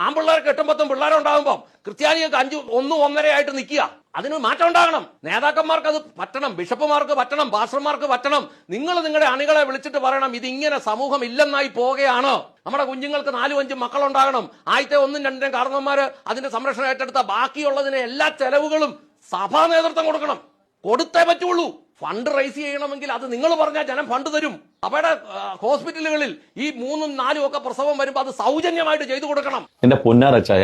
ആൺപിള്ളേർ 8-10 പിള്ളേരുണ്ടാകുമ്പോൾ ക്രിസ്ത്യാനികൾക്ക് 5, 1, 1.5 ആയിട്ട് നിൽക്കുക. അതിന് മാറ്റം ഉണ്ടാകണം. നേതാക്കന്മാർക്ക് അത് പറ്റണം, ബിഷപ്പുമാർക്ക് പറ്റണം, പാസ്റ്റർമാർക്ക് പറ്റണം. നിങ്ങൾ നിങ്ങളുടെ അണികളെ വിളിച്ചിട്ട് പറയണം, ഇതിങ്ങനെ സമൂഹം ഇല്ലെന്നായി പോകുകയാണ്. നമ്മുടെ കുഞ്ഞുങ്ങൾക്ക് 4-5 മക്കളുണ്ടാകണം. ആദ്യത്തെ 1-2 കാരണവന്മാര് അതിന്റെ സംരക്ഷണം ഏറ്റെടുത്ത ബാക്കിയുള്ളതിന് എല്ലാ ചെലവുകളും സഭാ നേതൃത്വം കൊടുക്കണം. കൊടുത്തേ പറ്റുള്ളൂ. ഫണ്ട് റൈസ് ചെയ്യണമെങ്കിൽ അത് നിങ്ങൾ പറഞ്ഞാൽ ജനം ഫണ്ട് തരും. അവരുടെ ഹോസ്പിറ്റലുകളിൽ ഈ 3, 4 ഒക്കെ പ്രസവം വരുമ്പോൾ അത് സൗജന്യമായിട്ട് ചെയ്തു കൊടുക്കണം. എന്റെ പൊന്നാരച്ചായ,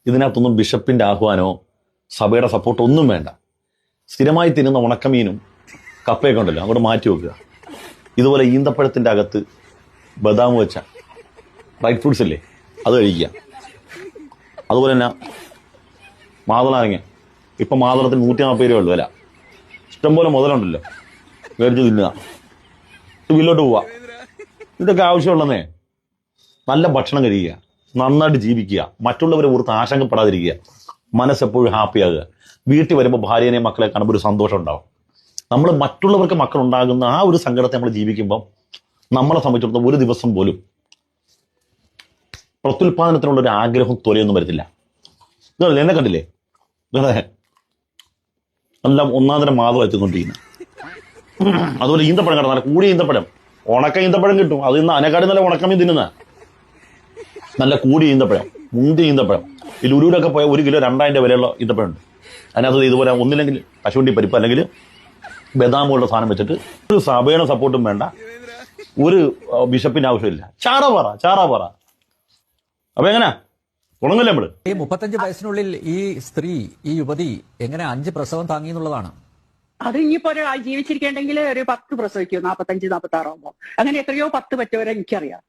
ഇതിനകത്തൊന്നും ബിഷപ്പിന്റെ ആഹ്വാനോ സഭയുടെ സപ്പോർട്ട് ഒന്നും വേണ്ട. സ്ഥിരമായി തിന്നുന്ന ഉണക്കമീനും കപ്പയൊക്കെ ഉണ്ടല്ലോ, അങ്ങോട്ട് മാറ്റി വെക്കുക. ഇതുപോലെ ഈന്തപ്പഴത്തിന്റെ അകത്ത് ബദാം വെച്ച ഡ്രൈ ഫ്രൂട്ട്സ് ഇല്ലേ, അത് കഴിക്കുക. അതുപോലെ തന്നെ മാതളനാരങ്ങ, ഇപ്പൊ മാതളത്തിന് 140 രൂപ ഉള്ളു വില. ഇഷ്ടംപോലെ മുതലുണ്ടല്ലോ, മേടിച്ച് തിന്നുക, വീട്ടിലോട്ട് പോവുക. ഇതൊക്കെ ആവശ്യമുള്ളതേ. നല്ല ഭക്ഷണം കഴിക്കുക, നന്നായിട്ട് ജീവിക്കുക, മറ്റുള്ളവരെ ഓർത്ത് ആശങ്കപ്പെടാതിരിക്കുക, മനസ്സെപ്പോഴും ഹാപ്പിയാകുക. വീട്ടിൽ വരുമ്പോൾ ഭാര്യനെയും മക്കളെ കാണുമ്പോൾ ഒരു സന്തോഷം ഉണ്ടാവും. നമ്മൾ മറ്റുള്ളവർക്ക് മക്കളുണ്ടാകുന്ന ആ ഒരു സങ്കടത്തെ നമ്മൾ ജീവിക്കുമ്പം നമ്മളെ സംബന്ധിച്ചിടത്തോളം ഒരു ദിവസം പോലും പ്രത്യുൽപാദനത്തിനുള്ളൊരു ആഗ്രഹം തൊലയൊന്നും വരത്തില്ല. നിങ്ങൾ എന്നെ കണ്ടില്ലേ, എല്ലാം ഒന്നാന്തരം മാതം എത്തിക്കൊണ്ടിരിക്കുന്നത്. അതുപോലെ ഈന്തപ്പഴം കണ്ട, നല്ല കൂടിയ ഈന്തപ്പഴം, ഉണക്ക ഈന്തപ്പഴം കിട്ടും. അത് ഇന്ന് അനക്കാട് നല്ല ഉണക്കമീൻ തിന്നുന്ന നല്ല കൂടിയ ഈന്തപ്പഴം, മുന്തിയ ഈന്തപ്പഴം. ഈ ലുലുവിലൊക്കെ പോയ 1 കിലോ 2000 വിലയുള്ള ഈന്തപ്പഴം ഉണ്ട്. അതിനകത്ത് ഇതുപോലെ ഒന്നില്ലെങ്കിൽ കശുവണ്ടി പരിപ്പ് അല്ലെങ്കിൽ ബദാം പോലുള്ള സാധനം വെച്ചിട്ട് ഒരു സഭയുടെ സപ്പോർട്ടും വേണ്ട, ഒരു ബിഷപ്പിന്റെ ആവശ്യമില്ല. ചാറ പറ. അപ്പൊ എങ്ങനാ തുടങ്ങല്ലേ നമ്മള്? ഈ 35 വയസ്സിനുള്ളിൽ ഈ സ്ത്രീ, ഈ യുവതി എങ്ങനെ 5 പ്രസവം താങ്ങി എന്നുള്ളതാണ്. അത് ഇനിയിപ്പോ ജീവിച്ചിരിക്കണ്ടെങ്കിൽ ഒരു 10 പ്രസവിക്കും, 45-46 ആകുമ്പോ. അങ്ങനെ എത്രയോ 10 പറ്റവരെ എനിക്കറിയാം.